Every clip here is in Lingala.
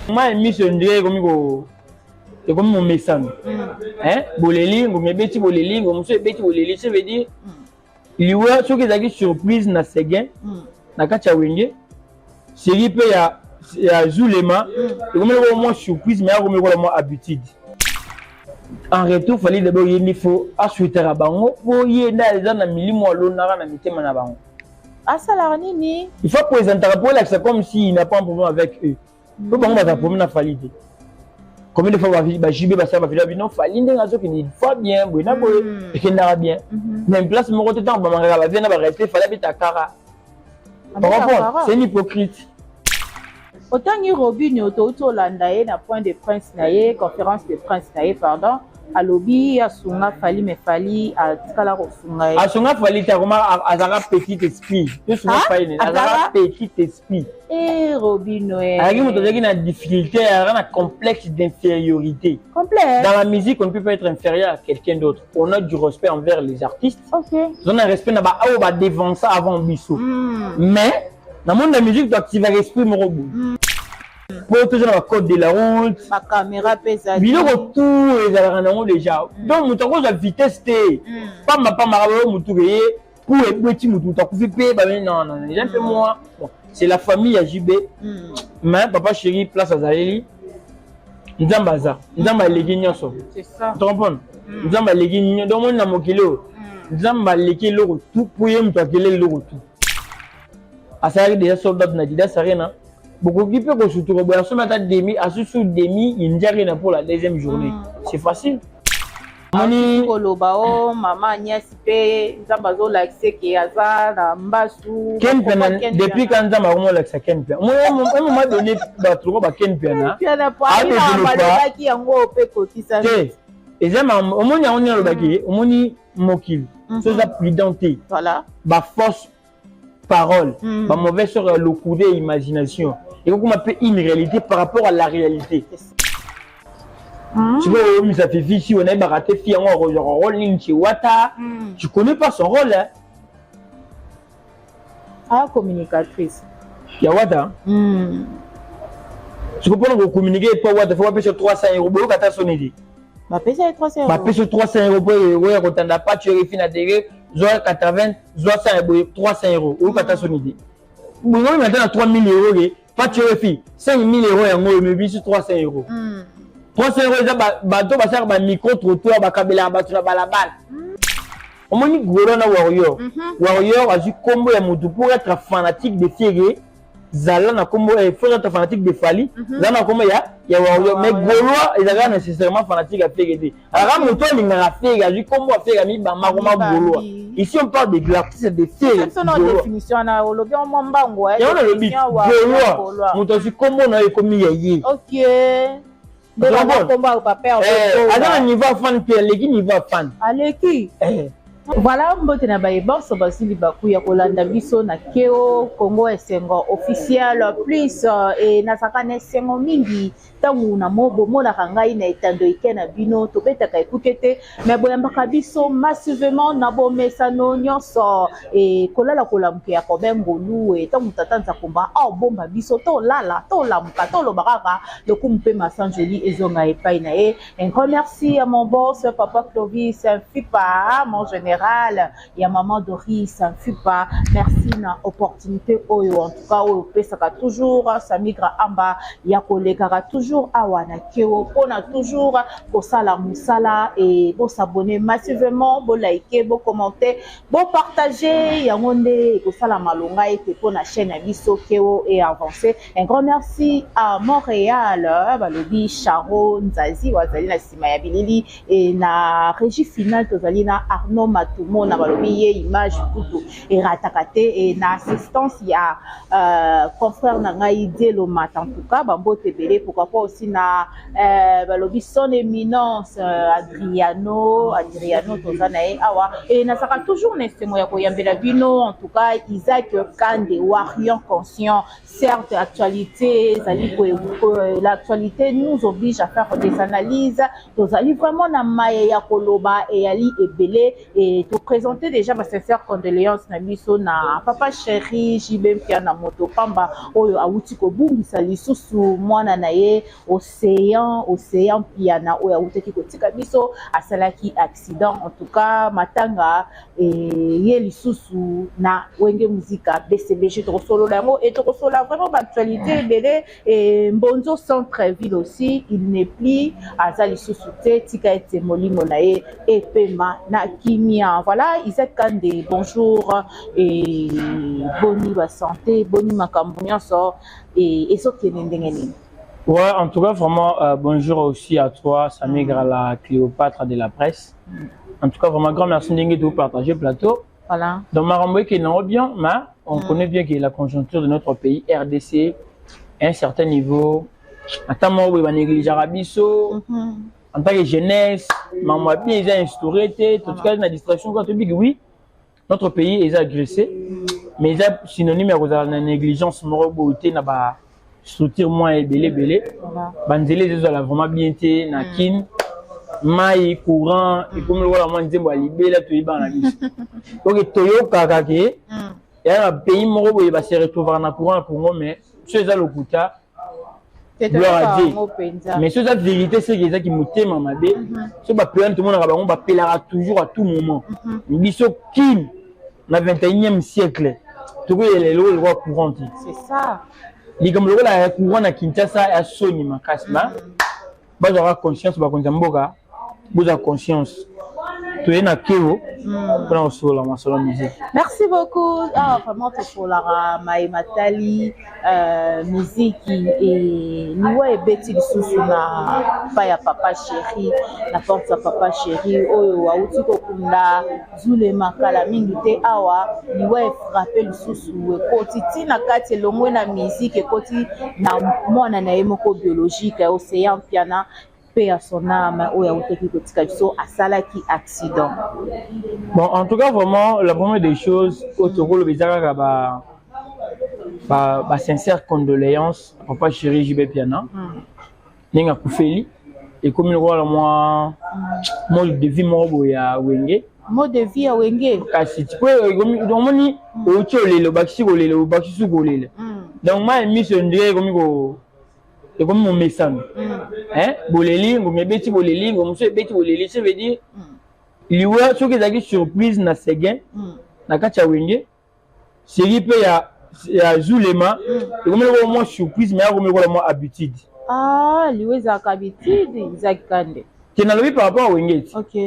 Moi, émission dirait comme mon message. Boleli, vous me bêtez boleli, vous me bêtez boleli, ça veut dire il y a ce qui est surprise na Séguin, na Kachawenge. Série peut y a Zulema, et comme au moins surprise, mais comme au moins habitude. En retour, il fallait d'abord il faut acheter à Bango pour y aller dans la mili moi l'honneur na mité mana Bango. Ah ça la nini? Il faut présenter pour l'accès comme s'il n'a pas un problème avec eux. Pour Bango va problème na validé. Combien de fois va JB va ça va faire non validé ngazo qui dit faut bien, bon na boy et qui n'a bien. Même place mon côté temps ba mangala va venir va rester fallait bita kara. C'est un hypocrite. Autant que Robin Oto Landaye na point de prince naye, conférence de prince naye, pardon, à lobby, à Sunga Fali, mais Fali, à Tikala Rosunga. À Sunga Fali, tu as remarqué à Zara petit esprit. Tu Sunga Fali, à Zara petit esprit. Eh, Robin, ouais. À Zara, tu as une difficulté, un complexe d'infériorité. Complexe. Dans la musique, on ne peut pas être inférieur à quelqu'un d'autre. On a du respect envers les artistes. Ok. On a un respect, on va défendre ça avant Bissot. Mais, dans le monde de la musique, tu actives un esprit morobou. Pour toujours la code de la route, ma caméra pèse à bien retour et ça déjà. Donc nous avons la vitesse pas ma pour les petits moutons non non j'ai un peu moins. C'est la famille à JB. Mais papa chéri place à Zaheli. Nzambaza, Nzamba leginyoso. C'est ça. Tu comprends? Nzamba leginyo donc on a mokelo. Nzamba lekelo tout pour y mtakele le retour. À ça déjà soldat na dida sarena. Beaucoup qui peut se trouver à ce matin demi, à ce sous demi, il n'y a rien pour la deuxième journée. C'est facile. Maman Agnès P, Zambazo l'accès qui a ça, Mbassou. Depuis quand Zambazo l'accès Ken Piana. Moi, à un moment donné, tu as trouvé Ken Piana. Qui a un gros peu cotisa. Et j'aime au moins on y a le baguette, au moins mokil. C'est la prudente. Voilà. Ma force parole, ma mauvaise sur le coup d'imagination. Et comme on appelle une réalité par rapport à la réalité. Tu vois, ça fait vie si on est baraté, fi en rôle, Wata. Tu connais pas son rôle, hein? Ah, communicatrice. Wata. Tu comprends que communiquer pas Wata, il faut payer 300 €. Beaucoup à ta sonner. Ma payer 300 €. Ma payer 300 € pour ouais, quand on n'a pas tu refines à derrière, 80, 300 €. Ou à ta sonner. Bon, maintenant 3 000 €. Pas tu refines 5 000 €, mais bien sur 300 €. 300 €, bateau va faire un micro-trottoir, va caber la balle, la balle. On m'a dit Gorona Warrior. Warrior a dit combo et Moutou pour être fanatique de Fieré. Zalana combo et faut être fanatique de Fali. Zalana combo il y a Warrior. Mais Goloa, ils sont nécessairement fanatiques à Fieré. Alors, Moutou, il a fait, il a dit combo à faire mi Bamagoma Goloa. Ici, on parle de l'artiste de Fieré. C'est une définition. On a le bien Mambango. Il y a le but. Goloa. Moutou, c'est combo on a commis hier. Ok. De la combat au papa. Alors, on y va fan, puis il va fan. Allez, qui? Voilà, mbote na bayebanso basili bakuya kolanda biso na keo Congo esengo officiel plus et na sakane esengo mingi tangu na mobo mona kangai na etando ikena bino to betaka ekutete mais boyambaka biso massivement na bo mesano nyonso et kolala kolamke ya kobengolu et tangu tatanza komba bomba biso to lala to lamuka to lobaka le kumpe masanjeli ezonga epai na e. Un grand merci à mon boss papa Clovis Fipa mon général. Il y a maman Doris, ça ne fut pas. Merci na opportunité oyo en tout cas oyo pesaka toujours ça migra amba ya kolekara toujours awana keo pona toujours pour ça la musala et pour s'abonner massivement pour liker pour commenter pour partager ya ngonde pour ça la malonga et pour la chaîne à biso keo et avancer. Un grand merci à Montréal balobi Charo Nzazi wazali na sima ya bilili et na régie finale tozali na Arnaud Matumo na balobi ye image kutu et ratakate et na assistance ya confrère na ngai Dielo Mat en tout cas bambo tebele pourquoi pas aussi na balobi son éminence Adriano tozanae awa et na saka toujours nestemo ya koyambela bino en tout cas Isaac Kande Warrior conscient certes actualité l'actualité nous oblige à faire des analyses tozali vraiment na maye ya koloba et ali ebele et et te présenter déjà ma sincère condoléance na biso na papa chéri JB Piana moto pamba oyo awuti ko bungisa lisusu mwana na ye océan Piana oyo awuti ko tika biso asalaki accident en tout cas matanga ye lisusu na wenge muzika BCBG to solo lango et to solo vraiment actualité belé et Mbonzo centre-ville aussi il n'est plus à lisusu te tika ete molimo na ye et pema na kimia voilà Isaac Kande bonjour et boni ba santé boni makambo nyonso et soki ndengeni. Ouais, en tout cas vraiment bonjour aussi à toi Samir la Cléopâtre de la presse. En tout cas vraiment grand merci de vous partager le plateau. Voilà. Donc Maramboy qui est bien mais on connaît bien que la conjoncture de notre pays RDC à un certain niveau notamment où il va négliger Arabiso. En tant que jeunesse, maman bien ils ont instauré, en tout cas la distraction quand tu dis que oui, notre pays est agressé, mais il y a synonyme à la négligence, moralité, n'a pas structure moins belé. Banzélé ils ont vraiment bien été, na kin, maï courant, et comme le voilà moi disais moi libé là tout est ban la vie. Donc toyo kakake, il y a un pays moro il va se retrouver en courant Congo mais ceux là le kuta. Gloire à Dieu. Mais ce la vérité, c'est que qui m'ont mamabé. Ce qui tout le monde va pellera toujours à tout moment. Biso Kim, dans le 21e siècle, tout le monde est le roi courant. C'est ça. Il comme le roi courant à Kinshasa et à Sony Makasma. Bah j'aurai conscience, bah quand j'amboka, vous avez conscience. Tu es na Kéo, pour sur la musique. Merci beaucoup. Ah, vraiment, pour la Matali, musique et nous, et Betty Sousouna, Paya Papa Chéri, la porte à Papa Chéri, oh, Aouti Kokunda, Zule Makala, Mingite Awa, nous, frappé le Sousou, Koti, na Kati, Longo, na musique, et Koti, na moi, na Naemoko biologique, Océan Piana. Paix à son âme, ou à à Salaki accident. Bon, en tout cas, vraiment, la première des choses, autour de la sincère condoléance à papa chéri JB Piana. N'enga Koufeli, et comme il voit moi, mode de vie mort ya Wenge. Mode de vie à Wenge. Kasi, tu peux, donc, moni, au tcholé, le baxi, le baxi sous golé. Donc, moi, mis un dieu comme c'est comme mon message. Hein? Boleli, vous me bêtez boleli, vous me bêtez boleli, ça veut dire, il y a ce qui est surprise na Séguin, na Kachawenge, c'est qu'il peut y a Zulema, et comme il y a moins surprise, mais il y a moins habitude. Ah, il y a habitude, Isaac Kande. Tu n'as pas par rapport à Wenge. Ok.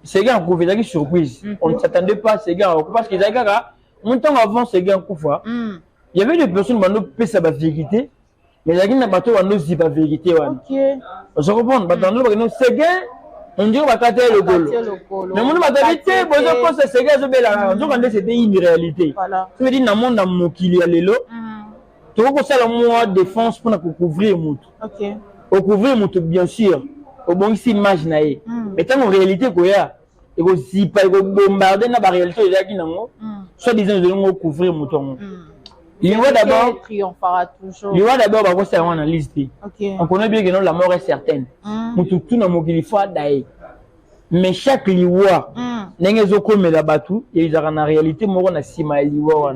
Séguin a trouvé une surprise. On ne s'attendait pas à Séguin, parce que Séguin, un temps avant Séguin Koufa, il y avait des personnes qui ont fait sa vérité. Mais il y a des bateaux qui ont dit la vérité. Ok. Je comprends. C'est gay. On dit qu'on va casser le golo. Mais mon vérité, c'est gay. C'était une réalité. Ça veut dire que dans le monde, dans il y a les lots. Tu vois que c'est la moindre défense pour couvrir le monde. Ok. Pour couvrir le monde, bien sûr. Au bon, ici, image. Mais tant en réalité, il y a. Et que si pas bombarder la réalité, il y a qui n'ont soit disant de nous couvrir le monde. Il y a d'abord, c'est une analyse. On connaît bien que la mort est certaine. Tout le monde faut d'ailleurs. Mais chaque liwa, n'est-ce pas comme la batou, et ils ont en réalité mort na sima liwa.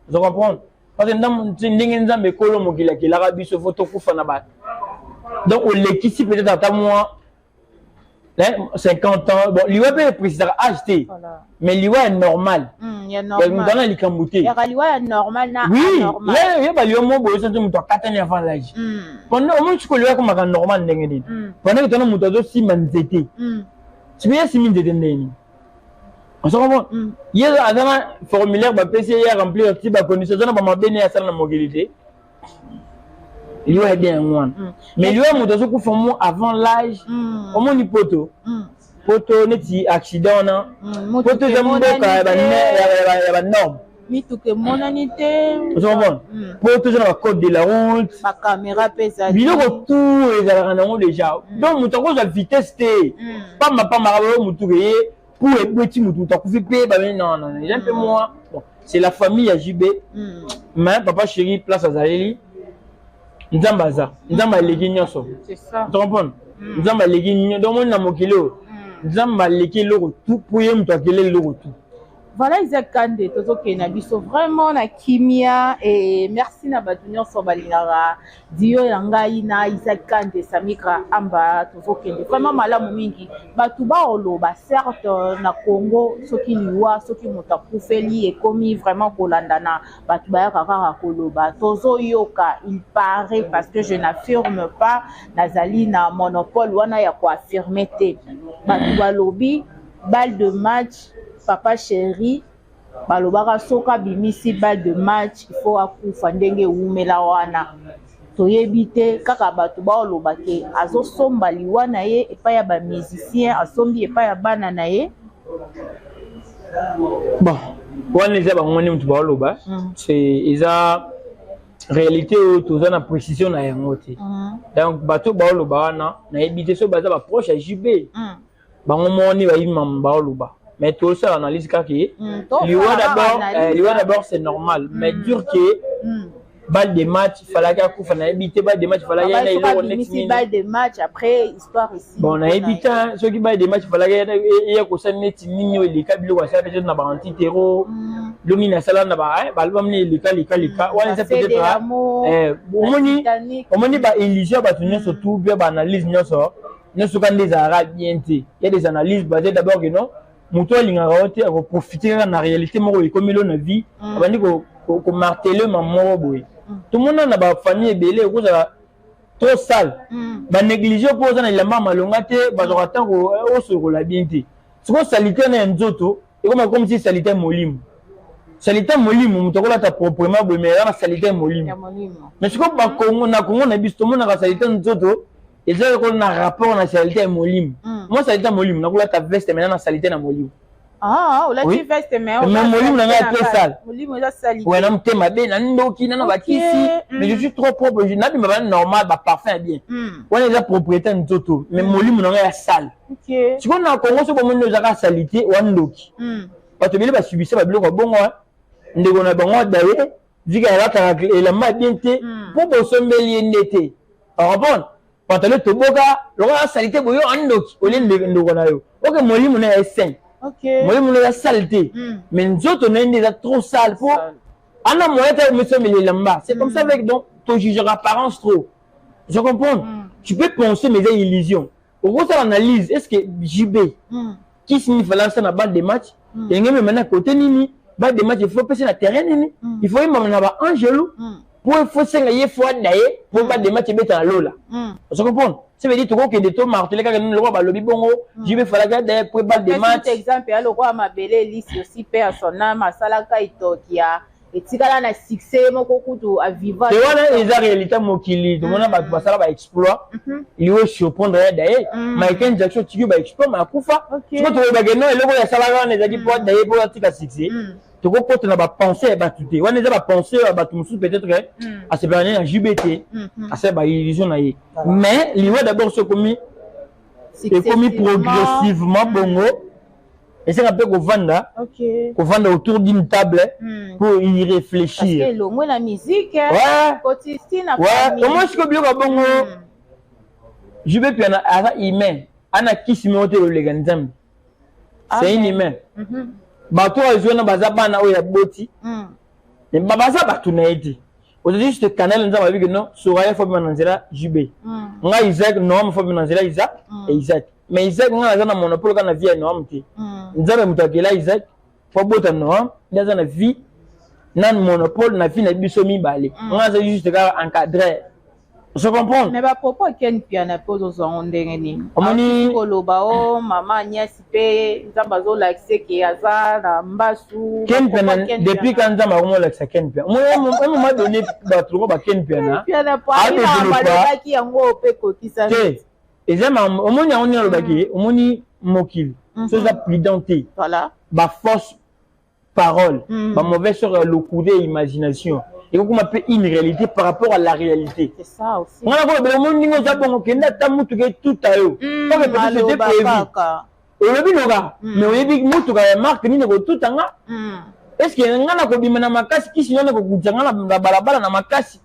Vous comprenez? Parce que dans n'ingé nzambe kolo mokila ki l'Arabie se photo kufa na bat. Donc on l'équipe peut-être à ta mois. 50 ans, bon, l'IWA peut préciser acheter, mais l'IWA est normal. Il y a normal. Il y a l'IWA est normal. Oui, il y a l'IWA qui 4 ans avant l'âge. Pendant au moins, tu peux l'IWA comme un normal. Pendant que tu as un moutado si manzété. Tu peux y avoir si manzété. On se comprend? Il y a un formulaire, PCI rempli un petit connaissance, on a bien à ça dans la mobilité. Il y a bien un mais il y a un moutado qui fait avant l'âge. Au moins, il poto. Poto, neti accident, poto, il y a une norme. Mais tout que mon anité. Vous comprenez? Poto, il y a un code de la route. Ma caméra pèse à il y a un retour, il y a un déjà. Donc, moutado, la vitesse, pas ma moutado, pour les petits moutado, non, non, il y a un peu moins. C'est la famille à JB. Mais papa chéri, place à Zaleli. Nzambaza, Nzamba legi nyonso. C'est ça. Tu comprends? Nzamba legi nyonso. Donc on a mokilo. nzamba leki loko tout pour yem to akele loko tout. Voilà Isaac Kande tozoke na biso vraiment na kimia et merci na batunyo so balingara dio ya ngai na Isaac Kande Samikra amba tozoke vraiment malamu mingi batu ba oloba certes na Congo soki liwa soki mutakufeli et komi vraiment kolandana batu ba ya kaka koloba tozo yoka il paraît parce que je n'affirme pas nazali na monopole wana ya ko affirmer te batu ba lobi balle de match papa chéri balobaka soka bimisi balle de match il faut akufa ndenge umela wana toyebi te kaka bato baoloba ke azosomba liwa na ye epai ya bamusicien asombi epai ya bana na ye bon wana eza bangoni mutu baoloba c'est eza réalité oyo toza na précision na yango te donc bato baoloba wana nayebi te so baza baproche ya JB bango moni bayimama baoloba. Mais tout ça, analyse kaki. Liwa d'abord c'est normal. Mais dur que balle de match, il fallait qu'il faut éviter balle de match, il fallait qu'il y ait balle de match après histoire ici. Bon, on a évité ceux qui balle de match, il fallait qu'il y ait que ça net nino les câbles quoi ça peut-être na ba anti terreau. Lumi na sala na ba album ni lika. Ouais, ça peut être omoni ba illusion ba tunyo surtout bien ba analyse nyoso. Nyoso kan des arabes bien té. Il y a des analyses basées d'abord que non. Muto lingara ote ako profiter na réalité moko ekomi lo na vie abandi ko marteler maman boy tout le monde na ba famille belé ko za trop sale ba négliger pour ça na ilamba malonga te ba zo katango o so ko la bien te siko salité na nzoto et comme si salité molimo muto ko la ta proprement boy mais na salité molimo mais siko ba Congo na bisto mona ka salité nzoto et ça qu'on a rapport na salité molimo moi salité molimo na ko la ta veste maintenant na salité na molimo on l'a dit veste mais molimo na nga très sale molimo za salité ouais na mtema be na ndoki na ba kisi mais je suis trop propre je n'ai pas normal ba parfum bien on est la propriété nzoto mais molimo na nga sale OK si on a Congo so bomo za ka salité wa ndoki bato bele ba subisa ba biloko bongo ndeko na bango daye vika la ta la ma bien te pour bosombeli ndete bon pantalon toboka loka salité boyo andoki olende ndoko na yo OK molimo na ya sain OK molimo na ya saleté mais nzoto na ndeza trop sale pour ana moyen ta me someli lamba c'est comme ça avec donc ton jugeur apparence trop je comprends tu peux penser mais des illusions au gros ça analyse est-ce que JB qui signifie là ça na balle de match et ngeme maintenant côté nini balle de match il faut passer la terrain nini il faut y na ba angelo pour faut s'engager fois d'ailleurs pour balle de match beta na lola je comprends ça veut dire tout que de to marteler quand le roi ba lobi bongo JB fala ga d'ailleurs pour balle de match exemple le roi mabele liste aussi père son âme asalaka itokia etikala na succès moko kutu a vivre c'est voilà les réalité mokili tout monde ba basala ba exploit liwe surprendre d'ailleurs Michael Jackson tiki ba exploit ma kufa tu ko to ba geno eloko ya salaka na ezaki pour d'ailleurs pour atika succès tu ko ko na ba penser ba tuté wana za ba penser ba tout peut-être à se berner en JBT à se ba illusion na ye mais liwe d'abord se commis progressivement bongo. Et c'est un peu qu'on vende autour d'une table pour y réfléchir. Parce que le mot la musique, ouais, comment est-ce que bien bon, je vais puis ana humain, ana qui se met au téléganzam. C'est un humain. Bateau a joué dans bazaba na oya boti. Mais babaza batu na eti. Aujourd'hui ce canal nous avons vu que non, Soraya faut bien nanzela JB. Nga Isaac non, faut bien nanzela Isaac et Isaac. Mais Isaac nga na monopole kana vie no amti. Nzambe mutakela Isaac faut bota no, ndaza na vie na monopole na vie na biso mibale. Nga za juste ka encadrer. Je comprends. Mais ba propos ken piana pose aux ondenge ni. Omoni koloba o mama nyasi pe nzamba zo l'accès ki azana mbasu. Ken piana depuis quand nzamba ko l'accès ken piana. Moi m'a donné ba trop ba ken piana. Piana pa ina ki yango pe ko kisa. Et j'aime omoni on y baki omoni mokil. Chose à plidenter. Voilà. Ba force parole, ba mauvaise sur le courrier imagination. Et qu'on appelle une réalité par rapport à la réalité. C'est ça aussi. On a dit le monde n'y a pas bon que n'a tamutu que tout à eux. Comme peut-être c'était prévu. Et le binoga, mais on dit mutu ka marque ni ko tout anga. Est-ce que ngana ko bimana makasi kisi nyona ko kujanga na balabala na makasi.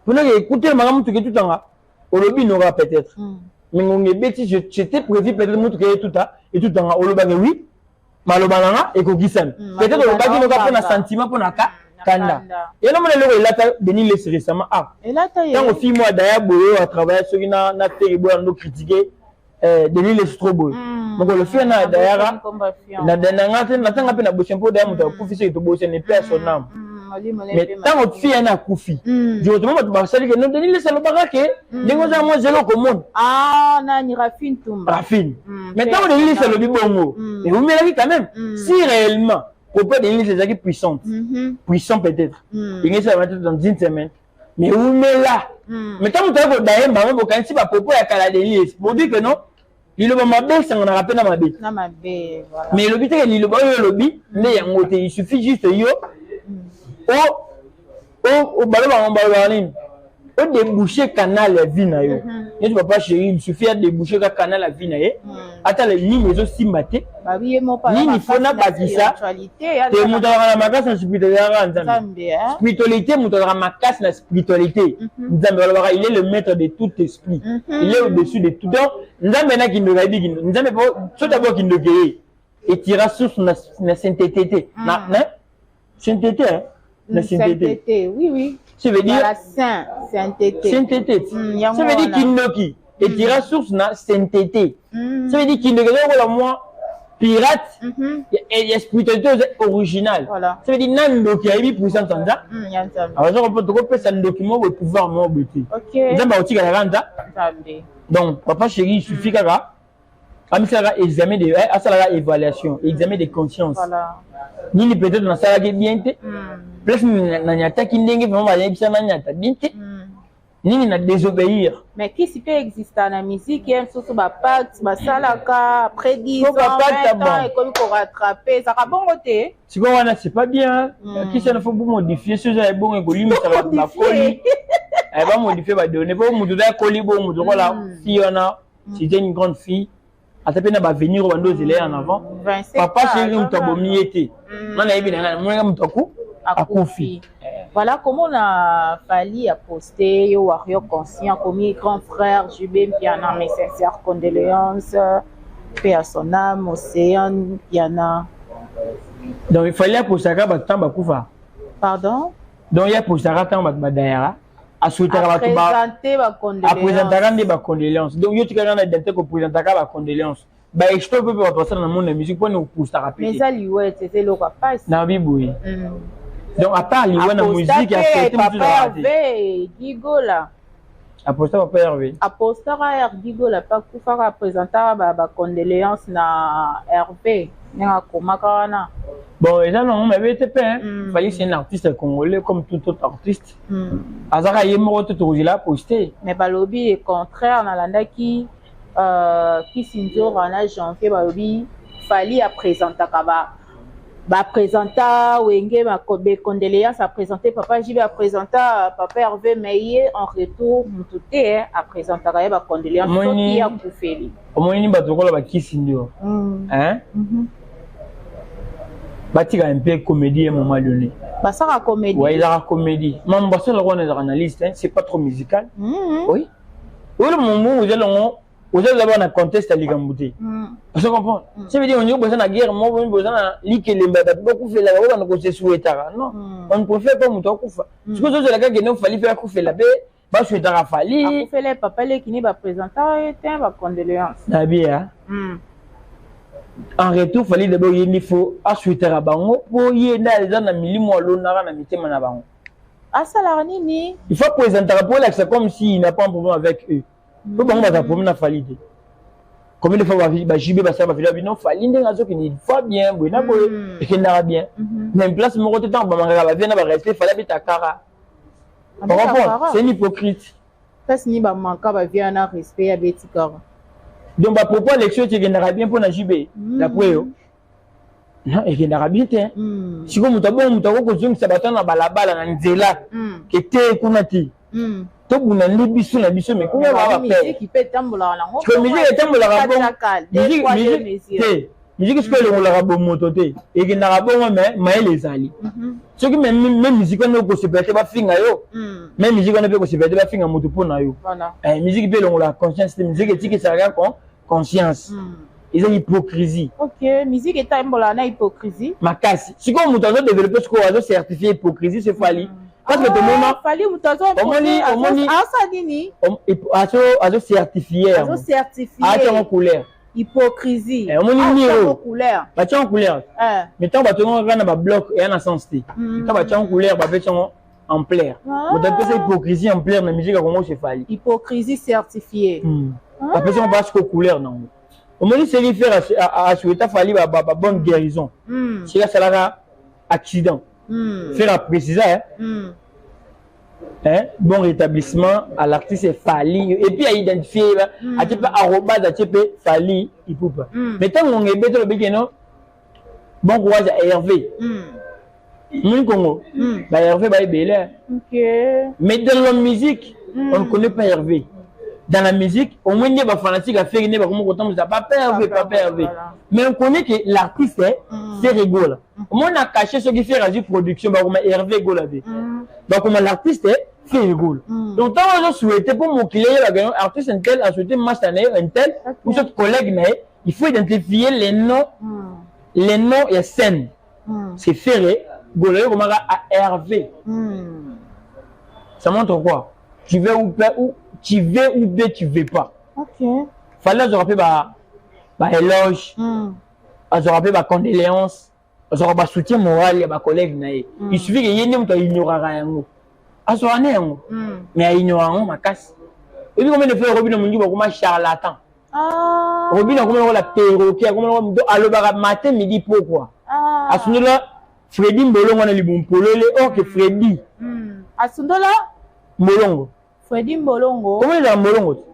Pour nous écouter magamutu que tout anga. Au le binoga peut-être. mais on est bêtis, j'étais prévu peut-être moto que tout à et tout en oloba oui malobananga et kogisan peut-être oloba qui n'aura pas un sentiment pour naka kanda et non mais le lata Denis laisse récemment et là tant au film moi d'ailleurs boyo à travers ceux qui na terrible nous critiquer Denis laisse trop beau donc le film na d'ailleurs na denanga na tanga pe na bosempo d'ailleurs muta kufisa to bosse ne personne nam mais tant au film na kufi je te montre ba sali que non Denis laisse le barake ndingo za mo zelo commune na ni Rafine Tumba Rafine mais tant Denis laisse le bibongo et vous me l'avez quand même si réellement pourquoi Denis laisse des puissante puissant peut-être il est ça va être dans une semaine mais où mais là mais tant que tu as d'ailleurs maman pour quand si pas propos ya kala Denis pour dire que non il le m'a baissé on a rappelé na mabe voilà mais le but est il le lobby mais il suffit juste yo au ballon en ballon au déboucher canal la vie na yo et tu vas pas chérie il suffit de déboucher le canal la vie na ye attends les lignes aussi maté babi mo pas il faut na bakisa te mutara na makasa spiritualité spiritualité mutara makasa na spiritualité nzambe wala il est le maître de tout esprit il est au-dessus de tout donc nzambe na kindoka bi kindo nzambe po so d'abord kindoka et tira source na sainteté na sainteté la sainteté oui ça veut dire la sainteté ça veut dire kindoki et tira source na sainteté ça veut dire kindoka wala moi pirate et spiritualité originale ça veut dire nandoki ayebi puissance nza alors on peut trouver ça document pour pouvoir moi beauté nzamba otika la randa donc papa chéri il suffit kaka amisala examen de asala évaluation examen de conscience nini peut-être na sala ke bien te plus na nyata ki ndenge vraiment ba yebisa na nyata bien te nini na désobéir mais qui peut exister na musique et surtout ba pacte ba salaka après 10 ans et comme pour rattraper ça va bon côté si bon wana c'est pas bien qui ça ne faut pas modifier ce ça est bon et colime ça va ba colis elle va modifier ba donner pas mutu da colis bon mutu la fiona c'était une grande fille à taper na ba venir au ndo zélé en avant papa chéri mutabomi été nana yebi na mwenga mutaku akufi. Voilà comment on a fallu poster yo wario conscient comme grand frère Jubé Piana mes sincères condoléances paix à son âme Océane Piana. Donc il fallait poster ka batam bakufa. Pardon? Donc il y a poster ka tam badayara à souhaiter à présenter ba condoléances. À présenter ba condoléances. Donc yo tikana na identité ko présenter ka ba condoléances. Ba exto peut pas passer dans le monde de la musique pour nous poster rapide. Mais ça lui ouais c'était le quoi passe. Na biboui. Donc à part les la musique à côté papa Hervé Gigo là aposta papa Hervé aposta Gigo là pas kufa présenter ba condoléances na Hervé nga komaka na bon et là non mais BTP fallait c'est un artiste congolais comme tout autre artiste azaka yemo to là poster mais balobi est contraire na landa qui Sinzo en janvier balobi fallait présenter ba présenta wenge ma condoléances à présenter papa JB à présenter papa Hervé Meyer en retour mututé à présenter ba condoléances qui a koufeli omoni batokola ba kisindio hein batika un peu comédie à un moment donné ba ça la comédie ouais il a comédie même ba ça le roi analyste hein c'est pas trop musical oui le moment où vous allez avoir un contexte à l'Igambouté. Vous comprenez? Ça veut dire qu'on a besoin de guerre, on a besoin de l'Iké, beaucoup fait la guerre, on a souhaité. Non, on ne préfère pas mouton Koufa. Ce que c'est la guerre qu'il fallait faire Koufé la paix, bah souhaiter à Fali. Koufé les papas qui n'est pas présenté, et un condoléance. Nabia. En retour, il fallait d'abord il faut souhaiter à Bango pour y aller dans les gens à Milimo, l'honneur à la mité Manabango. Ah, ça l'a nini? Il faut présenter pour l'accès comme s'il n'a pas un problème avec eux. Pour moi, ça problème na falide. Combien de fois va JB va ça va faire non falide ngazo qui ne va bien, bon boy et qui n'a bien. Même place mon côté temps ba mangala va venir va rester fallait bita kara. C'est une hypocrite. Parce ni ba manka va venir en respect à beti kara. Donc ba propos l'élection qui viendra bien pour na JB. D'après eux. Non, et qui n'a bien té. Si comme mutabo ko zungi sabatana na balabala na nzela. Qui était kunati. Tout na biso na biso mais comment va faire qui peut tambola la musique est tambola la musique musique ce que le rabo mototé et qui n'a pas mais les ali ce qui même musique on ne peut se péter pas finga yo même musique on ne peut se péter pas finga moto pour na yo voilà musique peut la conscience musique et que ça regarde conscience ils ont hypocrisie. Ok, musique est un bon hypocrisie. Ma casse. Si on m'a développé ce qu'on a certifié hypocrisie, c'est Fali. Parce que tout le monde Fali mutazo ça dini. Azo certifié. Azo certifié. En couleur. Hypocrisie. On en couleur. Ba en couleur. Mais tant ba on va na bloc et en sens té. Tant ba en couleur ba fait en plaire. On appelle ça hypocrisie en plaire mais musique comment c'est Fali. Hypocrisie certifiée. Après on passe qu'aux couleurs non. Au moins, c'est lui faire à souhaiter fallu bonne guérison. Si là, c'est là accident. Faire préciser, bon rétablissement à l'artiste est fallu. Et puis à identifier, à type arrobas, à type fallu, il peut pas. Mais tant qu'on est bête, le béguin, bon courage à Hervé. Mon Congo, Hervé va être belle. Mais dans la musique, on ne connaît pas Hervé. Dans la musique, au moins il y a des fanatiques à faire une comme autant mais ça pas pervé. Mais on connaît que l'artiste c'est rigolo. Au moins on a caché ce qui fait la production bah comme Hervé Golavé. Donc comme l'artiste fait rigolo. Donc tant on souhaité pour mon client l'artiste un tel a souhaité master un tel ou ce collègue il faut identifier les noms et scènes. C'est Ferré Golavé comme à Hervé. Ça montre quoi? Tu veux ou pas ou tu veux ou bien tu veux pas. Ok. Fallait se rappeler éloge, se rappeler condoléances, se rappeler soutien moral ya ba collègue nae. Il suffit que yene mto ignorera yango. Aso ane yango. Mais ignorera yango makasi. Et puis combien de fois Robin mungi ba comme charlatan. Robin comme la perroquet, comme alobara matin midi pourquoi? Asundola Freddy Mbolongo na libumpolole que Freddy. Asundola Mbolongo. Freddy Mbolongo. Comment il a Mbolongo?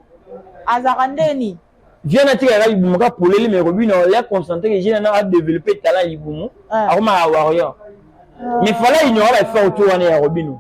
Azarandeni. Viens à tirer la libumoka pour les mais Robin on l'a concentré que j'ai à développer talent libumo. Aroma à warrior. Mais fallait ignorer la faire autour de Robin.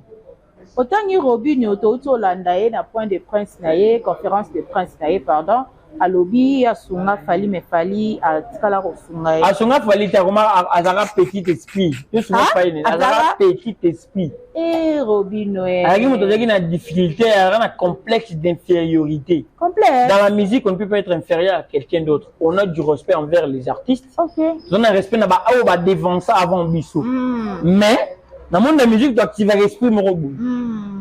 Autant que Robin autour landaye na point de prince naye conférence de prince naye pardon. À lobby à Sunga Fali mais Fali à Tikala Sunga. À Sunga Fali t'as comment Azara petit esprit. Tu Sunga Fali Azara petit esprit. Et Robin Avec moi tu as une difficulté, un complexe d'infériorité. Complexe. Dans la musique on ne peut pas être inférieur à quelqu'un d'autre. On a du respect envers les artistes. Ok. On a un respect na ba au ba devant ça avant biso. Mais dans le monde de la musique tu actives l'esprit mon robot.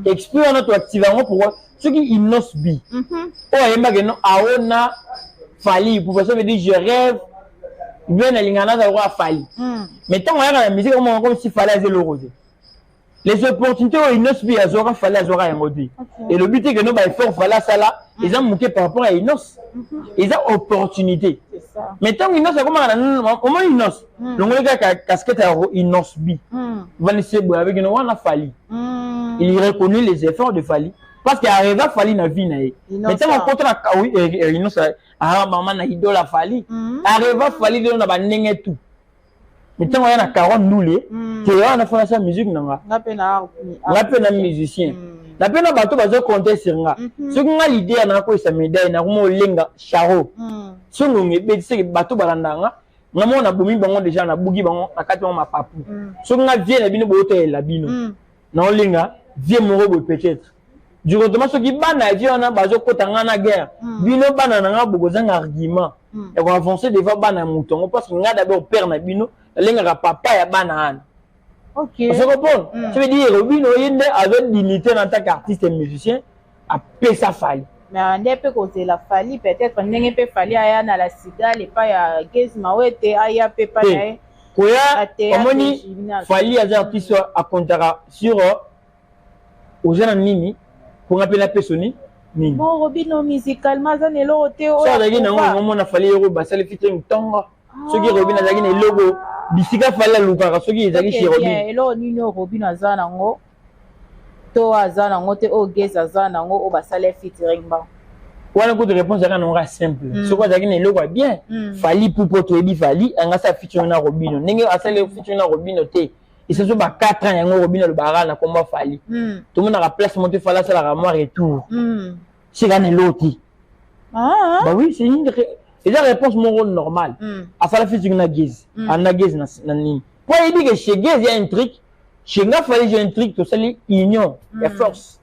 Esprit on a tu actives pour ceux qui innocent bi. Oh et non aona Fali pour ça veut dire je rêve bien à l'ingana d'avoir Fali. Mais tant on a la musique comme si Fali a le rosé. Les opportunités où innocent bi azora Fali azora yangodi. Et le but est que nous ba faire Fali ça là, ils ont manqué par rapport à innocent. Ils ont opportunité. C'est ça. Mais tant innocent comment innocent? Le gars casquette à innocent bi. Va laisser boire avec nous on a Fali. Il reconnaît les efforts de Fali. Parce qu'il arrive à Fali na vie nae. Mais tant on contre la oui innocent maman na idole à Fali. Arrive à Fali de na ba ndenge tout. Mais tant on a 40 noulé, tu vois on a fait sa musique nanga. Na pena musicien. Na pena bato bazo compter sur nga. Ce qu'on a l'idée na ko sa médaille na ko lenga charo. Ce qu'on ngebe c'est bato balandanga. Ngamo na bomi bango déjà na bugi bango akati ma papu. Ce qu'on a vie na bino bote la bino. Na lenga vie moro peut-être. Du retournement ce qui bana vie on a bazo kotanga na guerre. Bino bana na nga bokozanga argument. Et on avancer devant bana mouton parce que nga d'abord père na bino lenga papa ya bana. Ok. Vous comprenez? Ça veut dire Robin Oyende avec dignité en tant qu'artiste et musicien a payé sa Fali. Mais on est peu causer la Fali peut-être n'engé peut Fali aya na la cigale et pas ya Gezma wete aya peut pas ya. Koya omoni Fali as artiste à comptera sur aux gens nini pour appeler la personne nini. Bon Robin musicalement ça ne l'autre o. Ça dagi na ngomona na Fali yoro basale featuring tonga. Ce qui Robin dagi na logo bisika Fali luka ce qui dagi chez Robin. Elo nini Robin azana ngo to azana ngo te o Geza azana ngo o basale featuring ba. Voilà coup de réponse à un simple. Ce quoi dagi na logo bien. Fali pour tobi Fali anga sa featuring na Robin. Ndenge asale featuring na Robin te. Et c'est sur 4 ans yango Robin le bara na combat Fali. Tout le monde a la place monter Fali ça la retour. C'est gagné l'autre. Bah oui, c'est une Et la réponse mon rôle normal. À ça la physique na Gez. Na Gez na ni. Pour il dit que chez Gez il y a un truc. Chez nga fallait j'ai un truc tout ça l'union, la force.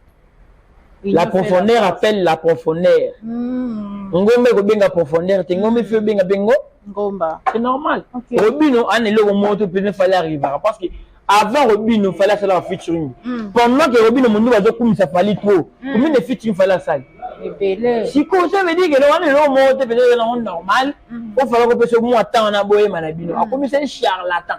La profondeur appelle la profondeur. Ngombe ko benga profondeur, te ngombe fait benga bengo. Ngomba. C'est normal. Robino an le moto peut fallait arriver parce que avant Robino fallait faire la featuring. Pendant que Robino mon va comme ça fallait trop. Combien de featuring fallait ça? Si ça veut dire que le moto peut normal, il fallait que ce moi temps na boye manabino. A comme c'est charlatan.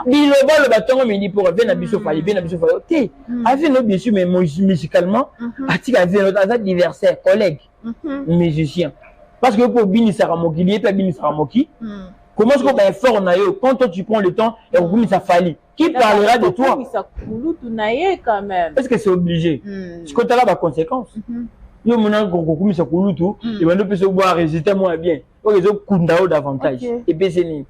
Il le bâton me dit pour venir à biso fallait bien à biso fallait. OK. Avec nous bien sûr mais musicalement, Atika avait notre adversaire, collègue, musicien. Parce que pour Bini Saramoki, il n'y a pas Bini Saramoki. Comment est-ce qu'on va faire fort quand toi tu prends le temps et on commence à faillir? Qui parlera de toi? Est-ce que c'est obligé? Ce que tu as là, la conséquence. Yo maintenant qu'on commence à couler tout, et maintenant peut se voir résister moins bien. Donc ils ont coundao davantage. Et puis c'est ni.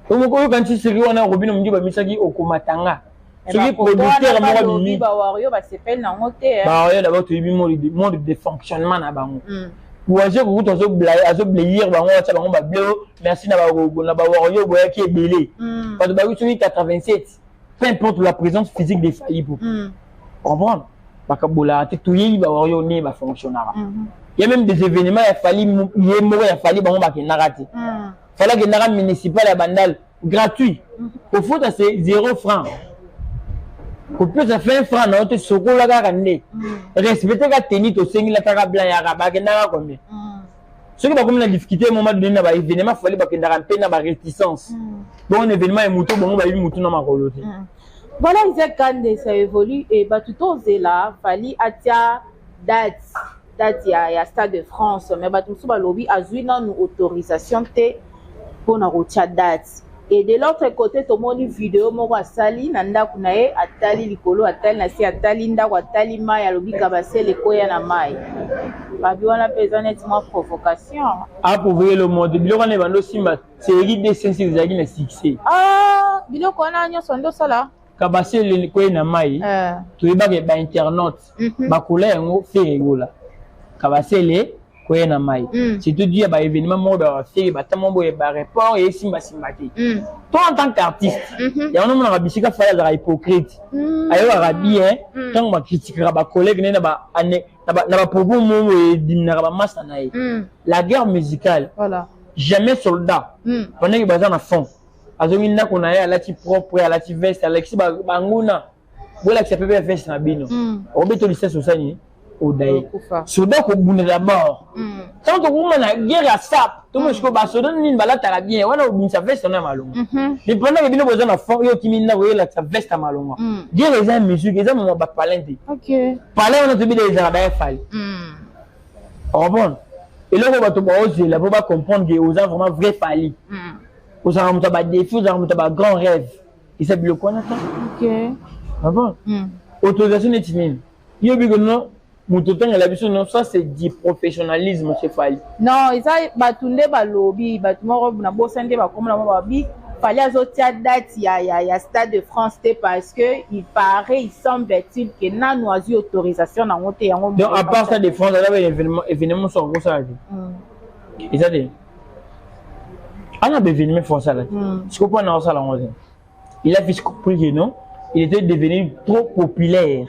Donc quand tu sais qu'on a Robin on dit bah misaki okomatanga. Ce qui producteur moi bimi. Bah wario bah c'est peine na ngote. Bah wario d'abord tu bimi mode de fonctionnement na bango. Pour agir pour tout azo blayer bango ça bango ba bleu merci na ba wario boya qui est belé. Parce que bah oui celui 87. Peu importe la présence physique des faillis pour comprendre. Bakabola tout yi ba wario ne ba fonctionnera. Il y a même des événements il fallait mourir il fallait bango ba kenarati. Fallait que nara municipal à Bandal gratuit. Au foot c'est 0 francs. Au plus ça fait 1 franc na te soko la ka kande. Respecter ka tenir to sengi la ka blanc ya ka ba kenara combien. Ce qui va comme la difficulté au moment donné na ba événement fallait ba kenara pe na ba réticence. Bon événement et moto bon ba moto na makolote. Voilà, Isaac Kande, ça évolue et bah tout au là, fallait atia date il y a Stade de France, mais bah tout ça lobby a eu une autorisation pour na rotia date. Et de l'autre côté, tout le monde vidéo mo wa sali nanda kunae atali likolo atali na si atali nda wa atali mai lobby kabase le koya na mai. Ba bi wana pesa nettement provocation. Ah pour voir le monde, biloko na bando simba, série de sensi zaki na succès. Ah, biloko na nyoso ndo sala. Kabase le koya na mai. To yeba ke ba internaute, ba kola yango feregola. Kabase le koya na mai. C'est tout dit ba événement mo ba faire ba tamo bo ba report et simba simbati. Toi en tant qu'artiste, ya on na bisika fala za hypocrite. Ayo ba bien, tant ba critiquera ba collègue na ba ane na ba problème mo e dimna ba massa na. La guerre musicale. Voilà. Jamais soldat. Pendant que bazan à fond. Azongi na kona ya lati propre ya lati veste alexi ba nguna. Bola que ça peut faire veste na bino. Obeto licence osani. Odaye. Soda ko bune la mort. Tant que vous na guerre à sap, tout le monde soda ni bala tala bien, wana obin sa veste na malonga. Mais pendant que bino besoin na fond yo kimina wo la sa veste na malonga. Guerre les amis musique, les amis ba palente. OK. Parler on a te bi des arabes fall. Bon. Et là on va te oser là pour pas comprendre que aux gens vraiment vrai fali. Aux gens ont ba défi, aux gens ont ba grand rêve. Et ça bilo quoi na ça? OK. Bon. Autorisation n'est yo bi non Moutoutang la biso non ça c'est du professionnalisme c'est fali. Non, ça batunde ba lobby, batuma na bosende ba comme la ba bi, fallait azotia date il y a Stade de France parce que il paraît il semble-t-il que na noisi autorisation na monter yango. Donc à part ça de France là événement sont gros ça. Et ça dit. On a des événements français là. Ce qu'on prend dans ça là il a fait compris que non, il était devenu trop populaire.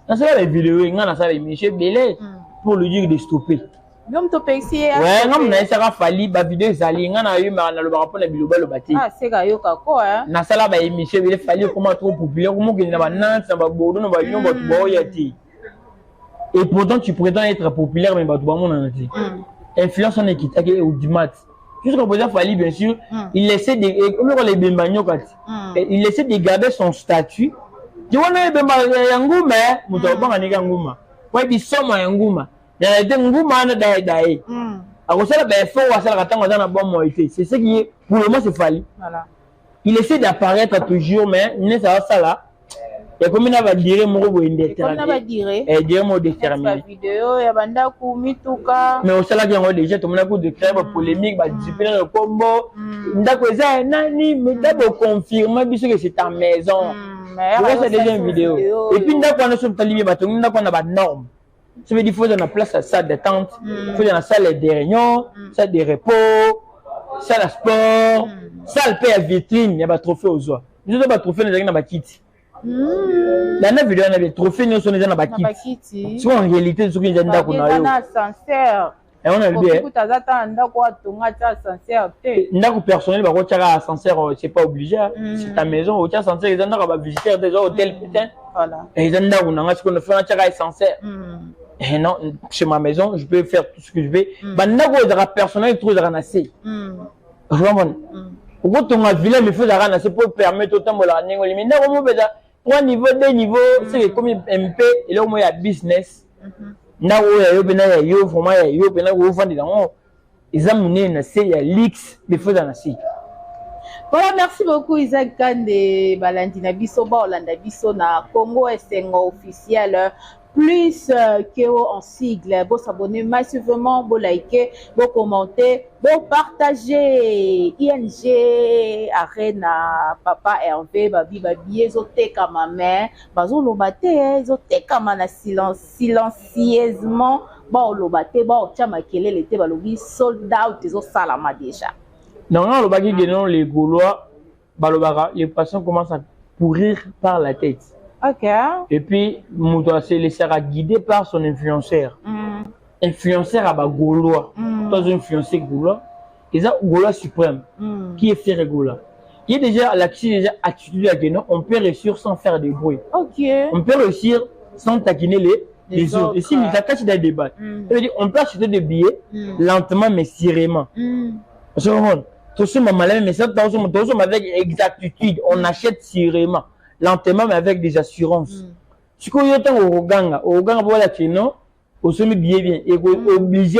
Dans la vidéo, il y a M. Belé pour lui dire de stopper. Ouais, non, mais ça a fallu, la vidéo est allée, il y a eu le rapport de la bâti. Ah, c'est que quoi, hein? Dans ça, M. Belé, il fallait comment trop populaire, comment qu'il y a Nantes, ça va Bordeaux, va Lyon, va tout. Et pourtant, tu prétends être populaire, mais tout le monde en a dit. Influence en équité ou du mat. Jusqu'au présent, il fallait, bien sûr, il essaie de, il essaie de garder son statut. Tu vois, nguma mutobanga nika nguma kwa bisoma ya nguma ya de nguma na dai akosala ba effort wasala katanga na bon moité c'est ce qui est pour le moment c'est fali voilà il essaie d'apparaître toujours mais ne ça ça là et comme il va dire mo go indéterminé et dire mo déterminé vidéo ya banda ku mituka mais au sala yango déjà tout monde de créer ba polémique ba discipliner le combo ndako eza nani mais d'abord confirmer biso que c'est ta maison. C'est déjà une vidéo. Et puis, nous avons sur le bateau, nous avons des normes. Ça veut dire qu'il faut dans la place à salle d'attente, il faut dans la salle de réunion, salle de repos, salle à sport, salle paix à vitrine, il y a des trophées aux oies. Nous avons des trophées dans la kit. Dans la vidéo, on a des trophées nous sommes dans la kit. C'est en réalité ce que j'ai dit qu'on a eu. Et on a vu bien. Ndako personnel, bah quand ascenseur, c'est pas obligé. C'est ta maison, au ascenseur, ils ont va visiter des hôtels putain. Voilà. Et ils ont on a ce qu'on fait un ascenseur. Et non, chez ma maison, je peux faire tout ce que je veux. Bah ndako de personnel, trop de ranasser. Vraiment. Quand on a vu là, il faut ranasser pour permettre autant de la négo. Mais ndako mo beza 3 niveaux, 2 niveaux, c'est comme MP et là au moins il y a business. Na yo bena yo vraiment yo bena wo vendre dans ils ont mené na c'est ya leaks des fois dans la site. Voilà, merci beaucoup Isaac Kande Balandina biso ba Olanda biso na Congo Esengo officiel plus que en sigle. Bon s'abonner massivement, bon liker, bon commenter, bon partager. ING Arena Papa Hervé babi ezote kama main bazo lobate ezote kama na silencieusement ba lobate ba tia makelele te balobi sold out ezo salama déjà. Non, lobaki genon les Gaulois balobara les patients commencent à pourrir par la tête. OK. Et puis Mouto se laissera guider par son influenceur. Influenceur à Gaulois. Pas un influenceur Gaulois. Et ça Gaulois suprême qui est fait Gaulois. Il y a déjà l'attitude à Guénon, on peut réussir sans faire de bruit. OK. On peut réussir sans taquiner les autres. Et si nous attaquons dans le débat, on peut acheter des billets lentement mais sérieusement. Parce que tout ce moment mais ça avec exactitude, on achète sérieusement, lentement mais avec des assurances. Si on y a au Ganga voilà que non, on se met bien et obligé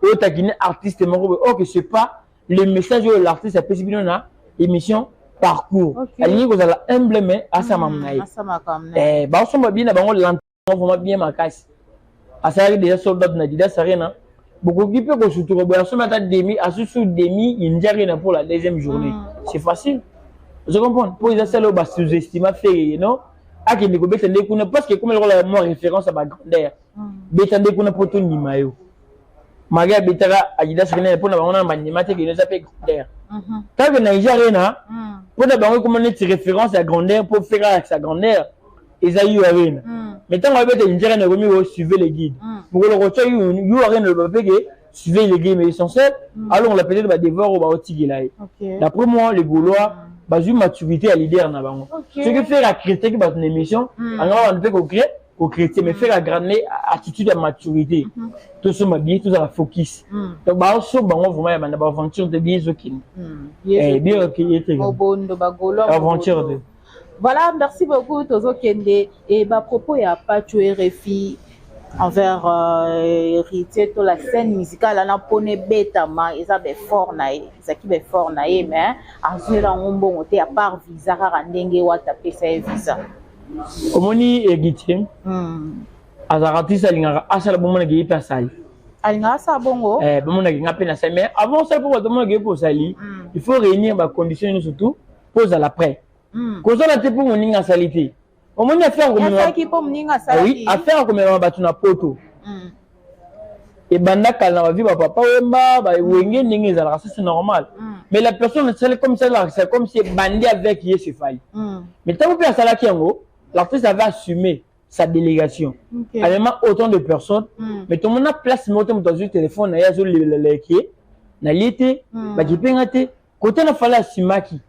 au taquiner artiste ok c'est pas le message de l'artiste est possible dans émission parcours. Ali vous allez humblement à sa maman. Bah on se bien d'abord lentement vraiment bien ma casse. À ça déjà soldat na dida sarena. Beaucoup qui peut que surtout on se mettre demi à sous demi il n'y a rien pour la deuxième journée. C'est facile. Je comprends. Pour les assauts bas sous-estimé fait non. À qui ne peut pas qu'on parce que comme la moi référence à ma grandeur. Betande qu'on a pour tout ni mayo. Maga betara ajida sarena pour na on a manimatique qui nous appelle grandeur. Quand le Nigeria, pour d'abord comment on est référence à grandeur pour faire avec sa grandeur, ils ont eu arena. Mais tant qu'on va être Nigeria, on va suivre les guides. Pour le retour, you arena le papier, suivre les guides mais essentiels. Alors on l'a peut-être va dévorer ou va otiguer là. D'après moi, les Gaulois, basent une maturité à leader na bango. Ce que fait la critique dans une émission, on ne peut qu'au chrétien, mais faire la grande attitude de maturité. Tout ça m'a bien, tout ça la focus. Donc, bah, on vraiment, il y a une aventure de bien, bien, aventure de. Voilà, merci beaucoup, Tozo Kende. Et bah, propos, il n'y a pas tué RFI envers héritier de la scène musicale. On a poney bêtement, ils ont des forts naïs, ils ont des forts naïs, mais en général, on bon, à part visa, randenge, ou à taper sa visa. Omoni egitiem azaratisa lingara asala bomona ge pa sali alinga sa bongo bomona ge ngape na sa mais avant ça pour bomona ge pour sali il faut réunir ba conditions surtout pose à l'après ko ça la te pour moninga salité omoni affaire comme ça qui pour moninga salité oui affaire comme batu na poto et banda kala na vie ba papa wemba ba wenge ningi za c'est normal mais la personne c'est comme ça là c'est comme si bandé avec Yesu Fali mais tant que ça là qui en l'artiste avait assumé sa délégation. Avec autant de personnes, mais tout le monde a place dans le téléphone, il y a les qui na l'été, bah qui peut ngate, côté na fala simaki.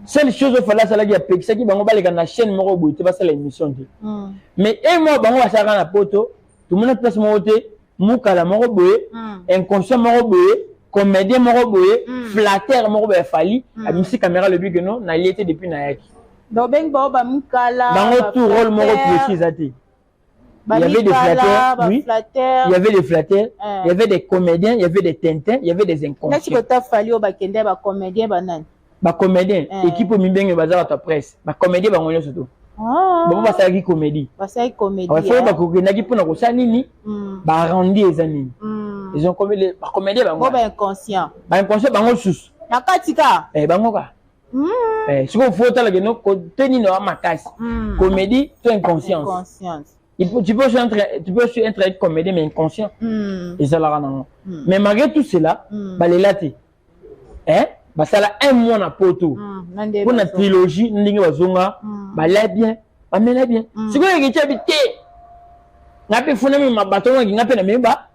Seule chose au fala ça là qui a payé, ça qui bango balé na chaîne moko boy, c'est pas ça l'émission. Mais et moi bango va ça na poto, tout le monde a place mon côté, mukala moko boy, inconscient moko boy, comédien moko boy, flatteur moko boy fali, a mis caméra le but que non, na l'été depuis na yaki. Donc, ben, dans tout rôle, précis, il y avait des flatteurs, oui. Il y avait des flatteurs, il y avait des comédiens, il y avait des tintins, il y avait des inconscients. Qu'est-ce que tu as fallu au comédien, comédien, équipe au Mibeng et Bazar à ta presse, comédien, surtout. Bon, va ça qui comédie. Va ça comédie. Il faut que tu pour nous nini, arrondir les amis. Ils ont comédien, inconscient. Inconscient, sous. Nakatika. Ce qu'il faut, c'est que nous tenons ma casse. Comédie, tu inconscience. Tu peux aussi être comédien, mais inconscient. Et ça l'a rendu. Mais malgré tout cela, les latés. Ça a un mois na poto. Pour la trilogie, n'ingi wazonga, l'a bien, l'a bien. C'est quoi que tu habites? N'a pas fait même ma bâton, n'a pas même bas.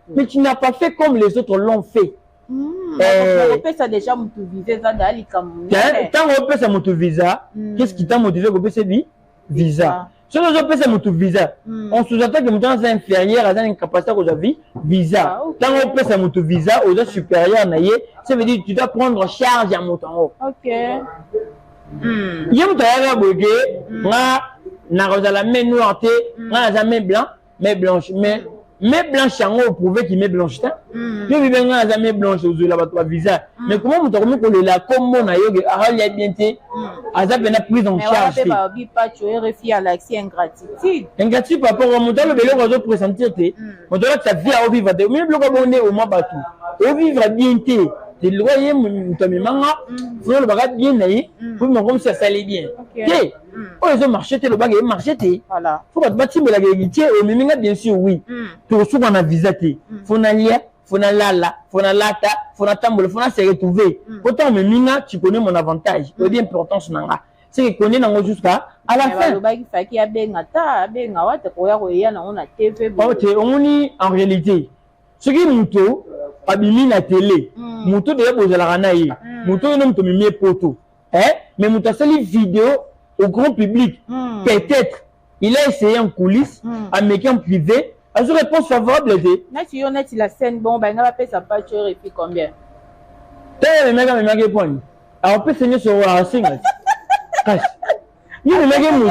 Mais tu n'as pas fait comme les autres l'ont fait. On peut ça déjà motiver ça d'aller comme. Tant on peut ça motiver, qu'est-ce qui t'a motivé pour faire visa? Si on peut ça motiver, on sous-entend que maintenant c'est inférieur à une capacité qu'on a vu visa. Tant on peut ça motiver aux autres supérieurs, ça veut dire que tu dois prendre charge à mon temps. Ok. Il y a un peu la main noire, la main blanc, mais blanche, mais blanche on prouver qu'il met blanche. Je vais bien la main blanche aux la votre visa. Mais comment vous trouvez que la comme on a eu à la bien à ça bien prise en charge. Mais pas tu es refié à l'accès ingratitude. Ingratitude par rapport au montant le vélo va présenter. On doit que ça vit à vivre de même bloc abonné au mois batou. Au vivre bien té. Des loyers manga, faut le bagage bien naï, pour me comme ça allait bien. OK. Oh ils ont marché le bagage marché té. Voilà. Faut pas bâtir la guéritier au même bien sûr oui. Pour sous on a visité. Faut na lia, faut na lala, faut na lata, faut na tambole, faut na se retrouver. Pourtant mais minga tu connais mon avantage, le bien importance nanga. C'est que connais nango jusqu'à à la fin. Le bagage fait qu'il y a benga ta benga wa te koya koya na on a TV. On y en réalité. Ce qui muto abimi na télé. Muto de yabo la ranaï. Muto nom to mimi poto. Mais muto sali vidéo au grand public. Peut-être il a essayé en coulisses, en mécan privé. À ce réponse favorable était. Si on est la scène bon, ben on va payer sa pâture et puis combien? T'es le mec point. Alors on peut saigner sur la single. Il est mec muto.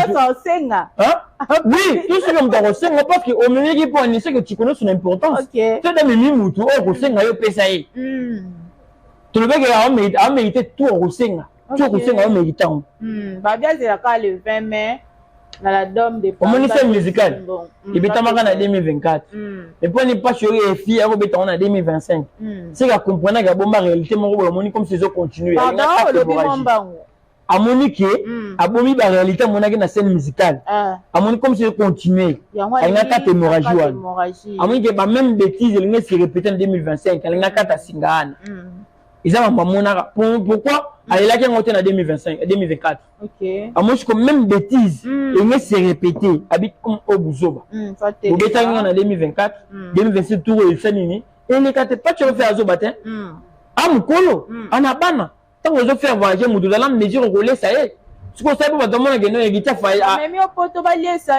Oui, tout ce que tu as reçu, parce que au milieu du point, c'est que tu connais son importance. Tu as des mimoutou, au reçu, au PSAE. Tu le mec a mérité tout au reçu. Tout au reçu, au méritant. Bah bien, c'est le 20 mai, dans la dôme des au ministère musical. Il est en 2024. Et pour ne pas chercher les filles, il est en 2025. C'est qu'à comprendre que la bombe réalité, comme si ils continuent. Pardon, le bombe. À Monique, à Bomi, la réalité, mon avis, la scène musicale. À Monique, comme si je continuais. Il y a 4 hémorragies. À Monique, la même bêtise, elle se répète en 2025. Elle y a 4 à Singane. Ils ont un monara. Pourquoi? Elle est là qui est montée en 2025, 2024. À Monique, comme même bêtise, elle se répète. Habite comme au Bouzoba. Au Bétang en 2024, 2026, tout est fini. Et les 4 pas tu refais à Zobatin. À Moukolo, à Nabana. Tant que je fais voyager, je vais me mesure au relais, ça y est. Ce qu'on sait pas, je vais me dire que je vais mais au poteau, ça y est. Je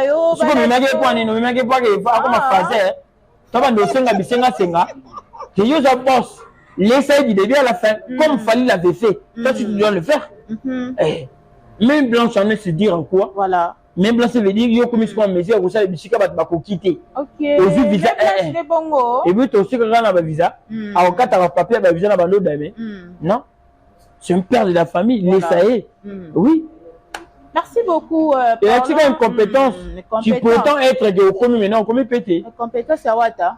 vais me dire que je vais comme faire. Tu vas me dire que je vais faire. Je vais faire boss. L'essai du début à la fin, comme Fali l'avait fait. Toi, tu dois le faire. Même blanche, on se dire en quoi. Voilà. Même blanche, ça veut dire qu'il y a comme une mesure où ça, le bichica va te quitter. Ok. Au visa. Et puis, tu as aussi que tu as un visa. Alors, quand tu as un papier, tu as un visa dans l'autre. Non. C'est un père de la famille, l'essayé. Oui. Merci beaucoup. Et là, tu as une compétence. Tu peux autant être au commun maintenant, au commun pété. Une compétence à Wata.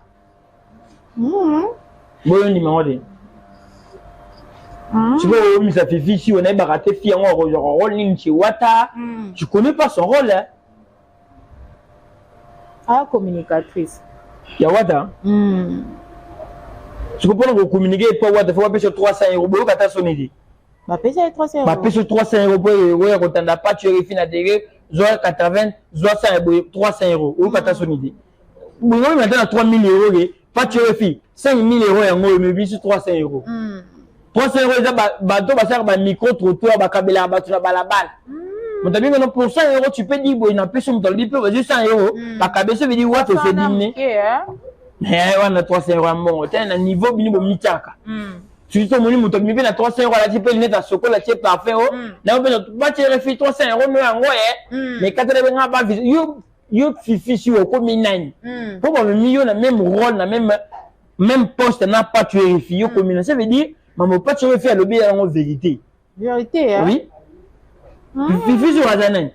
Bon, numéro 2. Tu vois, mais ça fait vie si on est baraté, fille, on a un rôle chez Wata. Tu connais pas son rôle, hein? Ah, communicatrice. Il y a Wata. Tu comprends que vous communiquez pour Wata, il faut payer 300 €. Vous avez sonné. Ma paye 300 €. Ma paye 300 € pour quand on n'a pas tué les filles à télé, 80, 300 €. Ou quand on sonné. Vous avez maintenant 3 000 €, pas tué les filles. 5 000 €, mais bien sûr 300 €. 300 €, bateau, un micro-trottoir, un câble à battre la balle. Mais pour 100 €, tu peux dire, il n'a pas son temps, il peut dire 100 €. La cabesse veut dire, ouais, c'est diminué. Mais on a 300 € bon, tu as un niveau minimum mitaka. Tu dis, mon niveau, tu as 300 €, là, tu peux le mettre à tu es parfait. Là, on peut te faire 300 €, mais quand tu as pas vu, you fifi si au comme 9. Pour le milieu, le même rôle, le même poste, n'a pas tué les filles, comme ça veut dire, maman, pas tué les filles, le bien en vérité. Vérité, hein? Oui. Fifi sur la zanine.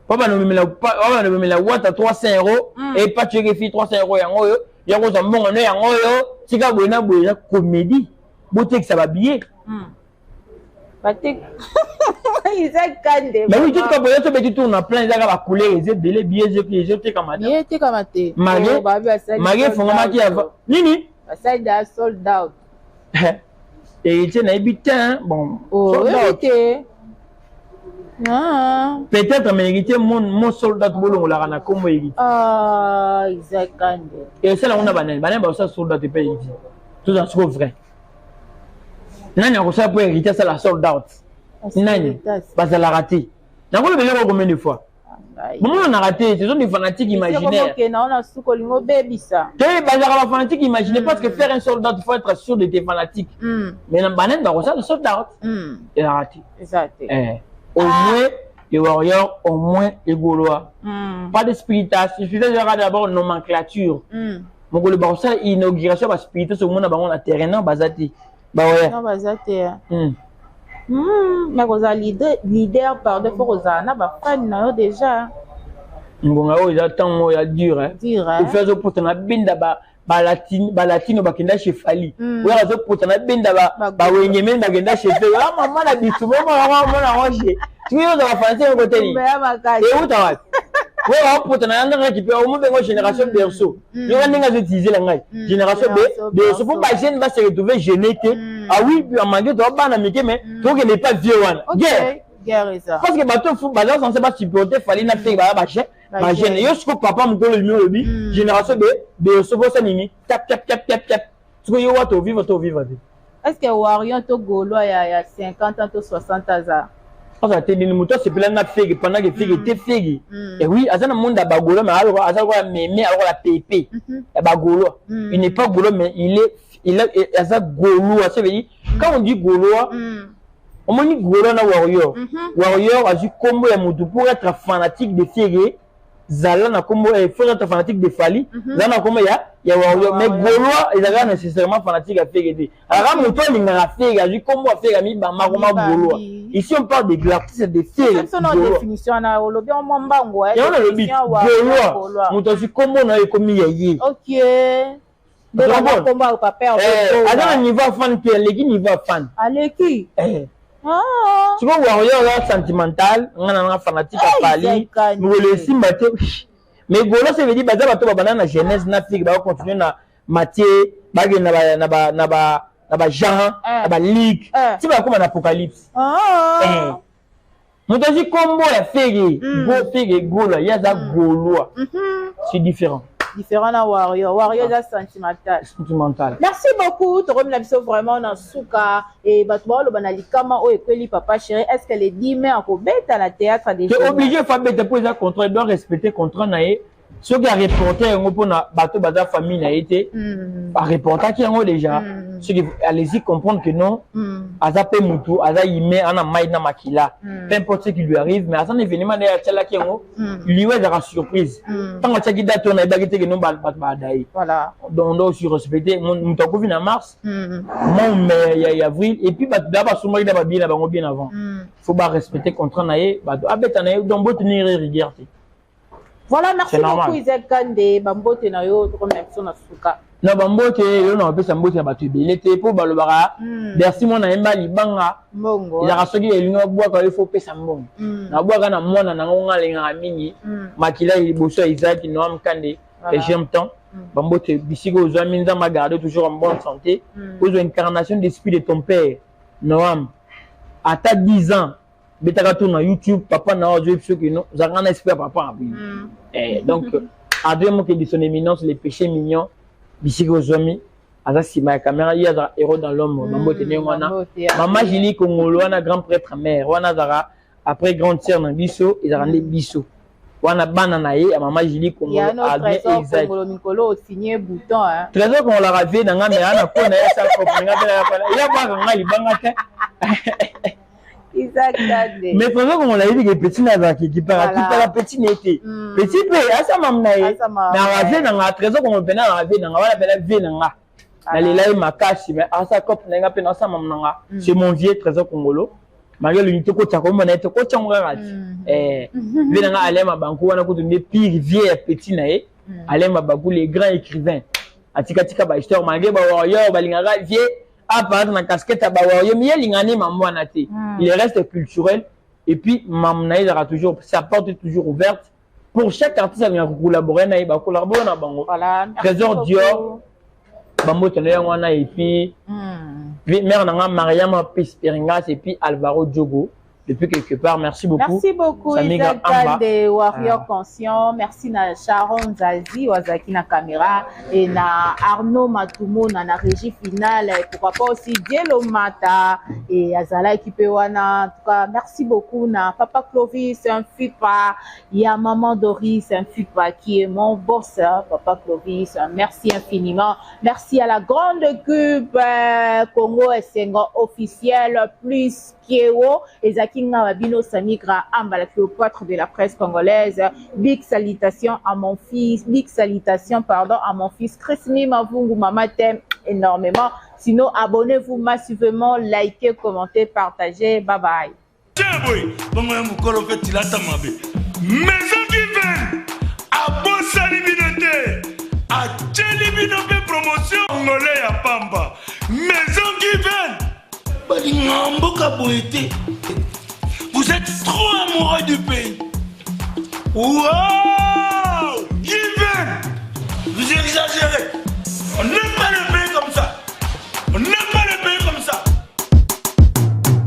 Papa ne me la boîte à 300 € et pas tuer les filles 300 €. Il y a un bon honneur, si tu as une comédie, beauté que ça va bien. Batek. Isaac Kande. Mais oui, tout cas, pour tu tournes en plein, ils ont la couleur, ils ont belé, ils ont été comme il était comme athée. Marié, font qui avant. Nini? Ça a sold out. Et il n'a pas bon. Oh, hérité. Peut-être, mais hérité, mon soldat, on l'a rana comme hérité. Ah, Isaac Kande. Et c'est là où on a banane. Banane, ça, soldat, tu peux hériter. Tout ça, c'est vrai. Nani a reçu pour hériter, c'est la sold out. Nani, parce qu'elle a raté. N'a pas le combien de fois? Bon, on a raté, ce sont des fanatiques imaginaires. Tu es fanatique imaginaire parce que faire un soldat, il faut être sûr de tes fanatiques. Mais dans Banane, on a le soldat. Il a raté. Au moins, les warriors, au moins les Gaulois. Pas de spiritage. Il suffisait d'abord une nomenclature. Mon Gaulois, bah, ça, inauguration, bah, spiritage, ce monde, on a terrain, non, basati. Bah, ouais. Non, basati. Mais vous avez leader par défaut, vous avez fan déjà. Bon, il y a temps, il y a dur. Il fait ça pour te mettre bien d'abord. Balatino bakenda chez Fali. Ou alors pour te mettre bien d'abord. Wenyemen bakenda chez Fali. Ah, maman, la bitou, maman, rocher. Tu veux dans la français, on côté. Et où t'as? Oui, pour te mettre récupérer au moins une génération berceau. Nous allons utiliser la génération berceau. Pour pas gêner, va se retrouver gêné. Ah oui, puis en manquant, tu vas pas en amitié, mais toi qui n'es pas vieux. Guerre est ça. Parce que bateau fou, bah là, on ne sait pas supporter, fallait n'a fait bah gêne. Yo ce que papa me dit le mieux génération de ce boss animi. Tap. Tu vois yo wa to vivre. Est-ce que Warion to Gaulois il y a 50 ans to 60 ans ça? Ça t'es dit le moto c'est plein n'a fait pendant que fait était fait. Et oui, azana monde da Gaulois mais alors azana mémé alors la PP. Et ba Gaulois. Il n'est pas Gaulois mais il est azana Gaulois, ça veut dire quand on dit Gaulois on dit Gaulois na warrior. Warrior a dit combo ya mutu pour être fanatique de Féré. Zala na combo faut être fanatique de Fali. Zala na combo ya warrior mais Gaulois ils sont nécessairement fanatique à Féré. Alors mutu linga Féré a dit combo à Féré mi ba makoma Gaulois. Ici on parle de l'artiste de Féré. C'est une définition na olobi on mbango et on a le but Gaulois. Mutu si combo na ekomi yeye. OK. Donc on combat au papa alors niveau fan qui est niveau fan. Aleki. Tu vois, warrior là sentimental, on a un fanatique à Pali, nous le simbaté. Mais Gaulois ça veut dire baza bato babana na jeunesse na figue ba continuer na matière, bage na ba Jean, na ba ligue. Tu vas comme un apocalypse. Nous dit combo la figue, go figue Gaulois, il y a ça Gaulois. C'est différent. Différent à Warrior sentimental. Merci beaucoup. Tu remets la vraiment dans Souka et Batouba le banalikama ou école papa chéri. Est-ce qu'elle est dit mais encore bête à la théâtre des. Tu es obligé de faire bête pour les contrats, doit respecter contrat naé. Ce qui a reporté un peu na bateau baza famille n'a été par reporter qui ont déjà. Ce qui allez-y comprendre que non. Aza pe mutu, aza yime ana maïna makila. Peu importe ce qui lui arrive, mais à son événement d'ailleurs celle qui ont lui ouais la surprise. Tant que tu date on a bagité que non badai. Voilà. Donc on doit aussi respecter mon temps vient en mars. Mon mai il y a avril et puis d'abord sur moi il va bien avant. Faut pas respecter contrat naé, bateau abeta naé donc beau tenir rigueur. Voilà, merci beaucoup Isaac Kande, Bambote na yo, to comme l'action na Souka. Na Bambote, yo na pe Bambote na batu belete po balobara. Merci mon na emba libanga. Mbongo. Ya rasoki elinga bwa ka il faut pesa mbongo. Na bwa kana mwana na ngonga lenga mingi. Makila liboso Isaac no am Kande et j'aime tant. Bambote bisiko zo minza ma garder toujours en bonne santé. Aux incarnation d'esprit de ton père. Noam. À ta 10 ans. Betaka tourne YouTube, papa n'a pas joué sur que non, j'ai un esprit papa. Donc, à deux mots qui dit son éminence, les péchés mignons, Bissiko Zomi, Asa Sima caméra, il y a un héros dans l'homme, Maman Tenewana, Maman Jili Kongolo, on a grand prêtre mère, on a Zara, après grande sœur dans Bisso, ils ont rendu Bisso. On a Bananaye, à Maman Jili Kongolo, il y a un autre trésor Kongolo Mikolo, signé bouton. Trésor qu'on l'a ravé dans la mer, on a connu ça, il y a pas un mal, il mais pour comme on l'a dit que petit n'a qui part la petite n'était petit peu à sa maman mais on avait dans la trésor qu'on venait à avait dans la vie dans la là ma cache mais à sa cop n'a pas dans sa maman c'est mon vieux trésor congolo malgré l'unité ko tcha comme on était ko tchonga venant aller ma banco on a ko de pire vieux petit naé aller ma bagou les grands écrivains atika tika ba histoire malgré ba warrior ba lingara vieux apparaître dans la casquette à Bawario, mais il y a il reste culturel. Et puis, sa porte est toujours ouverte. Pour chaque artiste, il y a collaborer, il va collaborer dans Bango. Voilà. Trésor Dior, Bango Tenayangwana, et puis, mère Nanga Mariam Pisperingas, et puis Alvaro Diogo. Depuis quelque part, merci beaucoup. Merci beaucoup, Isaac de Warrior Conscient. Merci na Sharon Zazi, Wazaki na caméra, et na Arnaud Matumo na régie finale. Pourquoi pas aussi Dielo Mata et Azala Kipewana. En tout cas, merci beaucoup na Papa Clovis, un FIPA. Il y a Maman Doris, un FIPA qui est mon boss, Papa Clovis. Merci infiniment. Merci à la grande cube Congo Essengo officielle plus Kieo et Zakinga Wabino Samigra Amba, la Cléopâtre de la presse congolaise. Big salutation à mon fils, big salutation pardon à mon fils Christine Mavungu, maman t'aime énormément. Sinon, abonnez-vous massivement, likez, commentez, partagez. Bye bye. Maison qui vient à Bossa Libinoté, à Tchelibinoté promotion congolais à Pamba. Maison qui vient. Vous êtes trop amoureux du pays. Wow! Given! Vous exagérez.